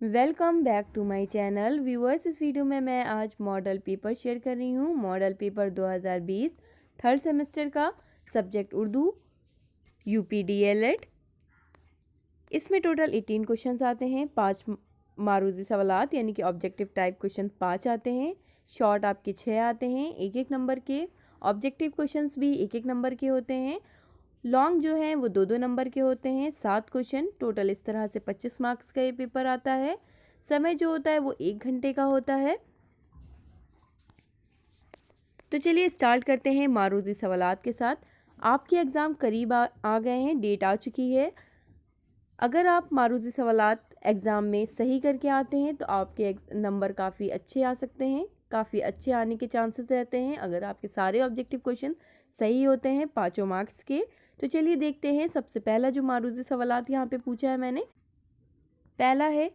Welcome back to my channel viewers. इस video में मैं आज मॉडल पेपर शेयर कर रही हूँ। मॉडल पेपर 2020 थर्ड सेमेस्टर का, सब्जेक्ट उर्दू, यूपी डीएलएड। इसमें टोटल 18 क्वेश्चंस आते हैं, 5 मारूजी सवालात यानी कि ऑब्जेक्टिव टाइप क्वेश्चन 5 आते हैं, शॉर्ट आपके 6 आते हैं, एक एक नंबर के। ऑब्जेक्टिव क्वेश्चंस भी एक एक नंबर के होते हैं, लॉन्ग जो हैं वो 2-2 नंबर के होते हैं। 7 क्वेश्चन टोटल, इस तरह से 25 मार्क्स का ये पेपर आता है। समय जो होता है वो 1 घंटे का होता है। तो चलिए स्टार्ट करते हैं मारूजी सवालात के साथ। आपके एग्ज़ाम करीब आ गए हैं, डेट आ चुकी है। अगर आप मारूजी सवालात एग्ज़ाम में सही करके आते हैं तो आपके नंबर काफ़ी अच्छे आ सकते हैं, काफ़ी अच्छे आने के चांसेस रहते हैं अगर आपके सारे ऑब्जेक्टिव क्वेश्चन सही होते हैं 5 मार्क्स के। तो चलिए देखते हैं। सबसे पहला जो मारूजी सवालात यहाँ पे पूछा है मैंने, पहला है,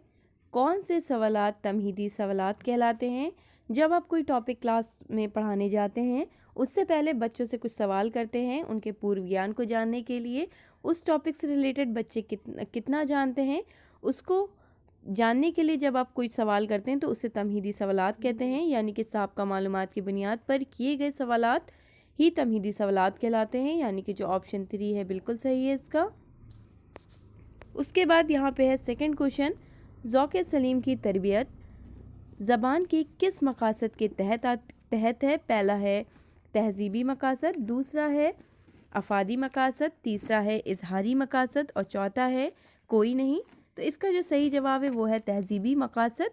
कौन से सवालात तमहीदी सवालात कहलाते हैं। जब आप कोई टॉपिक क्लास में पढ़ाने जाते हैं उससे पहले बच्चों से कुछ सवाल करते हैं उनके पूर्व ज्ञान को जानने के लिए। उस टॉपिक से रिलेटेड बच्चे कितना जानते हैं उसको जानने के लिए जब आप कोई सवाल करते हैं तो उसे तमहीदी सवालात कहते हैं, यानी कि साबिक़ा मालूमात की बुनियाद पर किए गए सवालात ही तमहीदी सवालात कहलाते हैं, यानी कि जो ऑप्शन 3 है बिल्कुल सही है इसका। उसके बाद यहाँ पे है सेकंड क्वेश्चन, ज़ौक़ सलीम की तरबियत ज़बान के किस मकासद के तहत है। पहला है तहज़ीबी मकासद, दूसरा है अफ़ादी मकासद, तीसरा है इजहारी मकासद और चौथा है कोई नहीं। तो इसका जो सही जवाब है वो है तहज़ीबी मकासद।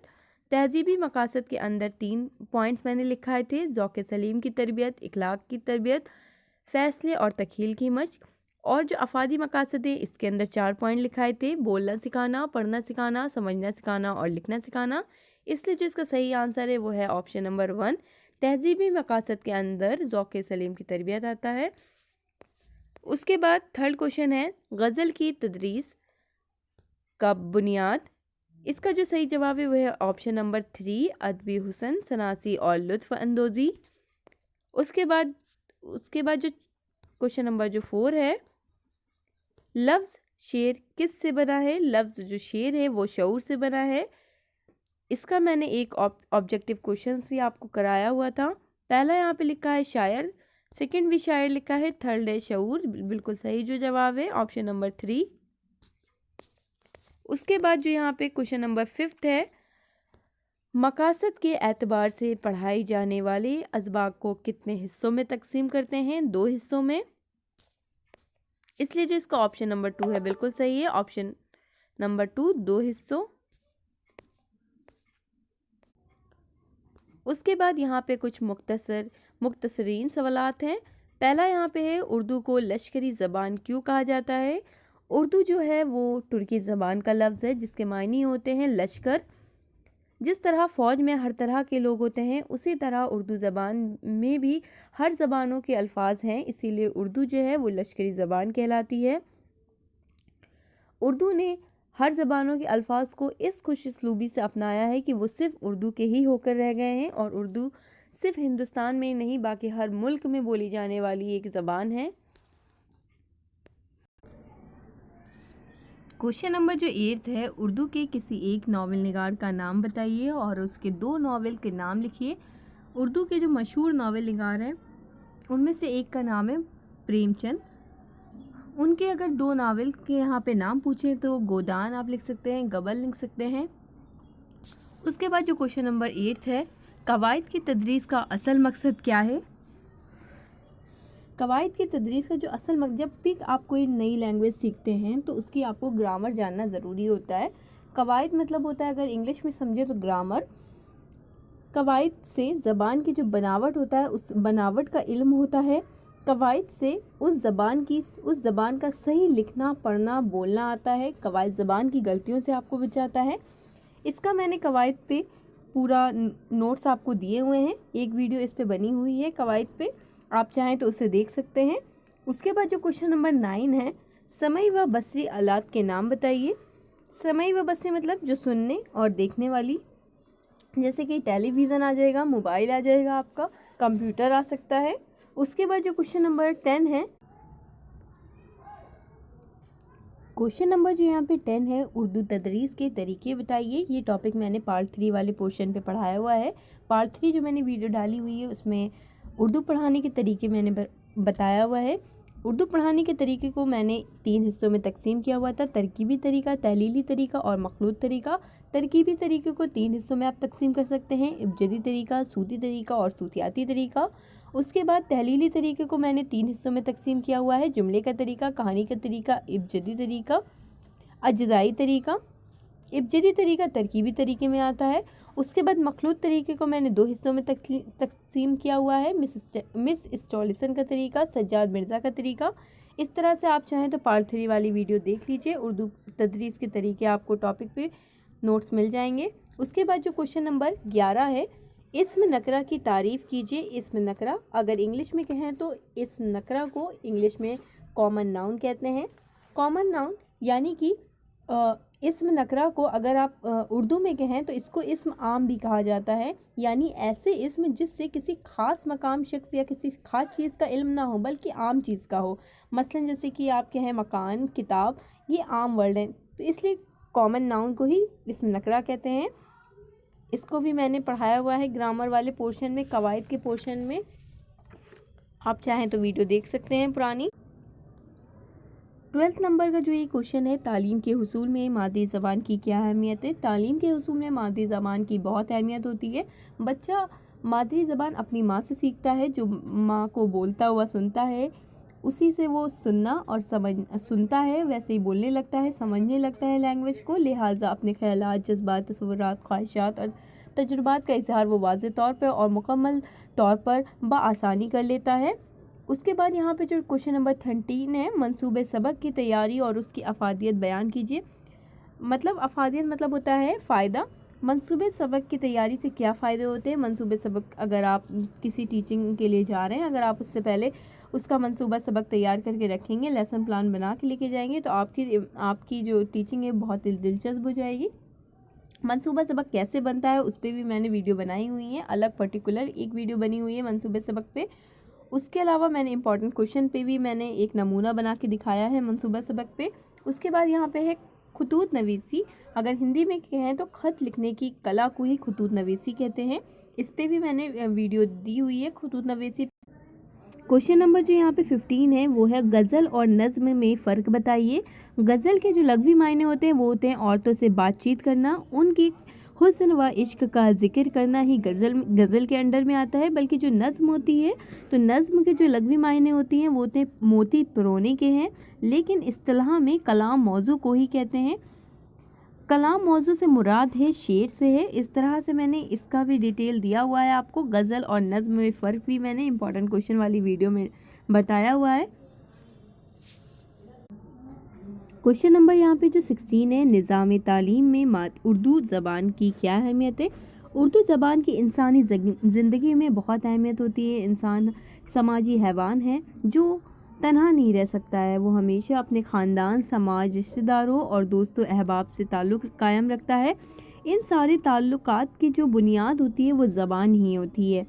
तहज़ीबी मकासद के अंदर 3 पॉइंट्स मैंने लिखाए थे, ज़ौक़ सलीम की तरबियत, इखलाक की तरबियत, फ़ैसले और तख़ील की मशक़। और जो अफ़ादी मकासद है इसके अंदर 4 पॉइंट लिखाए थे, बोलना सिखाना, पढ़ना सिखाना, समझना सिखाना और लिखना सिखाना। इसलिए जो इसका सही आंसर है वो है ऑप्शन नंबर 1। तहज़ीबी मकासद के अंदर ज़ौक़ सलीम की तरबियत आता है। उसके बाद थर्ड क्वेश्चन है, गज़ल की तदरीस का बुनियाद। इसका जो सही जवाब है वो है ऑप्शन नंबर 3, अदबी हुस्न, सनासी और लुत्फ़ अंदोज़ी। उसके बाद जो क्वेश्चन नंबर जो 4 है, लफ्ज़ शेर किस से बना है। लफ्ज़ जो शेर है वो शऊर से बना है। इसका मैंने एक ऑब्जेक्टिव क्वेश्चंस भी आपको कराया हुआ था। पहला यहाँ पे लिखा है शायर, सेकंड भी शायर लिखा है, थर्ड है शऊर। बिल्कुल सही जो जवाब है ऑप्शन नंबर 3। उसके बाद जो यहाँ पे क्वेश्चन नंबर 5 है, मकासद के एतबार से पढ़ाई जाने वाले असबाक को कितने हिस्सों में तकसीम करते हैं। 2 हिस्सों में। इसलिए जो इसका ऑप्शन नंबर 2 है बिल्कुल सही है, ऑप्शन नंबर 2, 2 हिस्सों। उसके बाद यहाँ पे कुछ मुख्तसरीन सवालात हैं। पहला यहाँ पे है, उर्दू को लश्करी ज़बान क्यों कहा जाता है। उर्दू जो है वो तुर्की ज़बान का लफ्ज़ है जिसके मायने होते हैं लश्कर। जिस तरह फ़ौज में हर तरह के लोग होते हैं उसी तरह उर्दू ज़बान में भी हर ज़बानों के अल्फाज हैं, इसीलिए उर्दू जो है वो लश्करी ज़बान कहलाती है। उर्दू ने हर ज़बानों के अल्फाज को इस खुशउस्लूबी से अपनाया है कि वो सिर्फ़ उर्दू के ही होकर रह गए हैं, और उर्दू सिर्फ हिंदुस्तान में नहीं बल्कि हर मुल्क में बोली जाने वाली एक ज़बान है। क्वेश्चन नंबर जो 8 है, उर्दू के किसी एक नावल निगार का नाम बताइए और उसके 2 नावल के नाम लिखिए। उर्दू के जो मशहूर नावल निगार हैं उनमें से एक का नाम है प्रेमचंद। उनके अगर 2 नावल के यहाँ पे नाम पूछें तो गोदान आप लिख सकते हैं, गबल लिख सकते हैं। उसके बाद जो क्वेश्चन नंबर 8 है, कवायद की तदरीस का असल मकसद क्या है। कवायद की तदरीस का जो असल मकसद, जब भी आप कोई नई लैंग्वेज सीखते हैं तो उसकी आपको ग्रामर जानना ज़रूरी होता है। कवायद मतलब होता है, अगर इंग्लिश में समझे तो ग्रामर। कवायद से ज़बान की जो बनावट होता है उस बनावट का इल्म होता है। कवायद से उस ज़बान का सही लिखना, पढ़ना, बोलना आता है। कवायद ज़बान की गलतियों से आपको बचाता है। इसका मैंने कवायद पे पूरा नोट्स आपको दिए हुए हैं, एक वीडियो इस पे बनी हुई है कवायद पे, आप चाहें तो उसे देख सकते हैं। उसके बाद जो क्वेश्चन नंबर 9 है, समई व बसरी आलात के नाम बताइए। समई व बसरी मतलब जो सुनने और देखने वाली, जैसे कि टेलीविज़न आ जाएगा, मोबाइल आ जाएगा, आपका कंप्यूटर आ सकता है। उसके बाद जो क्वेश्चन नंबर 10 है, क्वेश्चन नंबर जो यहाँ पे 10 है, उर्दू तदरीस के तरीके बताइए। ये टॉपिक मैंने पार्ट 3 वाले पोर्शन पे पढ़ाया हुआ है। पार्ट 3 जो मैंने वीडियो डाली हुई है उसमें उर्दू पढ़ाने के तरीके मैंने बताया हुआ है। उर्दू पढ़ाने के तरीके को मैंने 3 हिस्सों में तकसीम किया हुआ था, तरकीबी तरीका, तहलीली तरीका और मखलूत तरीका। तरकीबी तरीके को 3 हिस्सों में आप तकसीम कर सकते हैं, इब्जदी तरीका, सूती तरीका और सूतियाती तरीका। उसके बाद तहलीली तरीके को मैंने 3 हिस्सों में तकसीम किया हुआ है, जुमले का तरीका, कहानी का तरीका, इब्जदी तरीका, अज्जाई तरीका। इब्जदी तरीका तरकीबी तरीके में आता है। उसके बाद मखलूत तरीके को मैंने 2 हिस्सों में तकसीम किया हुआ है, मिस स्टॉलिसन का तरीका, सज्जाद मिर्ज़ा का तरीका। इस तरह से आप चाहें तो पार्ट 3 वाली वीडियो देख लीजिए। उर्दू तदरीस के तरीके आपको टॉपिक पे नोट्स मिल जाएंगे। उसके बाद जो क्वेश्चन नंबर 11 है, इस्म नकरा की तारीफ़ कीजिए। इस्म नकरा अगर इंग्लिश में कहें तो इस्म नकरा को इंग्लिश में कॉमन नाउन कहते हैं। कॉमन नाउन यानी कि इस्म नकरा को अगर आप उर्दू में कहें तो इसको इस्म आम भी कहा जाता है, यानी ऐसे इस्म जिससे किसी खास मकाम, शख्स या किसी खास चीज़ का इल्म ना हो बल्कि आम चीज़ का हो। मसलन जैसे कि आप कहें मकान, किताब, ये आम वर्ड हैं तो इसलिए कॉमन नाउन को ही इस्म नकरा कहते हैं। इसको भी मैंने पढ़ाया हुआ है ग्रामर वाले पोर्शन में, कवायद के पोर्शन में। आप चाहें तो वीडियो देख सकते हैं पुरानी। 12th नंबर का जो ये क्वेश्चन है, तालीम के हुसूल में मादरी ज़बान की क्या अहमियत है। तालीम के हुसूल में मादरी ज़बान की बहुत अहमियत होती है। बच्चा मादरी ज़बान अपनी माँ से सीखता है, जो माँ को बोलता हुआ सुनता है उसी से वो सुनता है, वैसे ही बोलने लगता है, समझने लगता है लैंग्वेज को। लिहाजा अपने ख़यालात, जज्बात, तसव्वुरात, ख्वाहिशात और तजुर्बात का इजहार वो वाज़ेह तौर पर और मुकम्मल तौर पर बआसानी कर लेता है। उसके बाद यहाँ पे जो क्वेश्चन नंबर 13 है, मंसूबे सबक की तैयारी और उसकी अफादियत बयान कीजिए। मतलब अफादियत मतलब होता है फ़ायदा। मंसूबे सबक की तैयारी से क्या फ़ायदे होते हैं। मंसूबे सबक अगर आप किसी टीचिंग के लिए जा रहे हैं, अगर आप उससे पहले उसका मंसूबा सबक तैयार करके रखेंगे, लेसन प्लान बना के लेके जाएंगे तो आपकी जो टीचिंग है बहुत दिलचस्प हो जाएगी। मंसूबा सबक कैसे बनता है उस पर भी मैंने वीडियो बनाई हुई है, अलग पर्टिकुलर एक वीडियो बनी हुई है मंसूबे सबक पे। उसके अलावा मैंने इंपॉर्टेंट क्वेश्चन पे भी मैंने एक नमूना बना के दिखाया है मंसूबा सबक पे। उसके बाद यहाँ पे है खुतूत नवीसी। अगर हिंदी में कहें तो खत लिखने की कला को ही खुतूत नवीसी कहते हैं। इस पे भी मैंने वीडियो दी हुई है खुतूत नवीसी। क्वेश्चन नंबर जो यहाँ पे 15 है वो है गज़ल और नज़्म में फ़र्क बताइए। गज़ल के जो लग़वी मायने होते हैं वो होते हैं औरतों से बातचीत करना, उनकी हुस्न व इश्क का जिक्र करना ही गज़ल के अंडर में आता है। बल्कि जो नज़्म होती है तो नज़्म के जो लग़वी मायने होती हैं वो होते हैं मोती परोने के हैं, लेकिन इस्तिलाह में कलाम मौजू को ही कहते हैं। कलाम मौजू से मुराद है शेर से है। इस तरह से मैंने इसका भी डिटेल दिया हुआ है आपको। गज़ल और नज़्म में फ़र्क भी मैंने इंपॉर्टेंट क्वेश्चन वाली वीडियो में बताया हुआ है। क्वेश्चन नंबर यहाँ पे जो 16 है, निज़ाम तालीम में उर्दू ज़बान की क्या अहमियत है। उर्दू ज़बान की इंसानी ज़िंदगी में बहुत अहमियत होती है। इंसान समाजी हैवान है जो तन्हा नहीं रह सकता है, वो हमेशा अपने ख़ानदान, समाज, रिश्तेदारों और दोस्तों अहबाब से ताल्लुक़ कायम रखता है। इन सारे ताल्लुकात की जो बुनियाद होती है वो ज़बान ही होती है।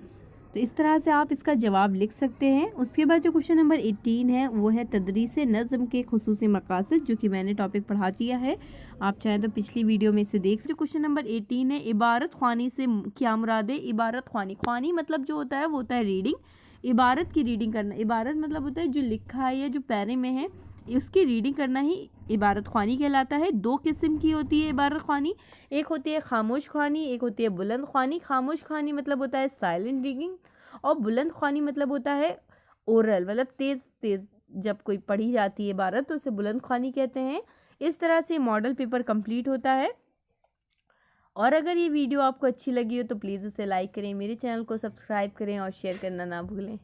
तो इस तरह से आप इसका जवाब लिख सकते हैं। उसके बाद जो क्वेश्चन नंबर 18 है वो है तदरीस नज़्म के खुसूसी मकासद, जो कि मैंने टॉपिक पढ़ा दिया है, आप चाहें तो पिछली वीडियो में से देख सकते। क्वेश्चन नंबर 18 है, इबारत ख्वानी से क्या मुराद है। इबारत ख्वानी मतलब जो होता है वो होता है रीडिंग। इबारत की रीडिंग करना, इबारत मतलब होता है जो लिखा है या जो पैरे में है उसकी रीडिंग करना ही इबारत ख्वानी कहलाता है। 2 किस्म की होती है इबारत ख्वानी, एक होती है खामोश ख्वानी, एक होती है बुलंद ख्वानी। खामोश ख्वानी मतलब होता है साइलेंट रीडिंग, और बुलंद ख्वानी मतलब होता है ओरल, मतलब तेज़ जब कोई पढ़ी जाती है इबारत तो उसे बुलंद ख्वानी कहते हैं। इस तरह से मॉडल पेपर कंप्लीट होता है। और अगर ये वीडियो आपको अच्छी लगी हो तो प्लीज़ इसे लाइक करें, मेरे चैनल को सब्सक्राइब करें और शेयर करना ना भूलें।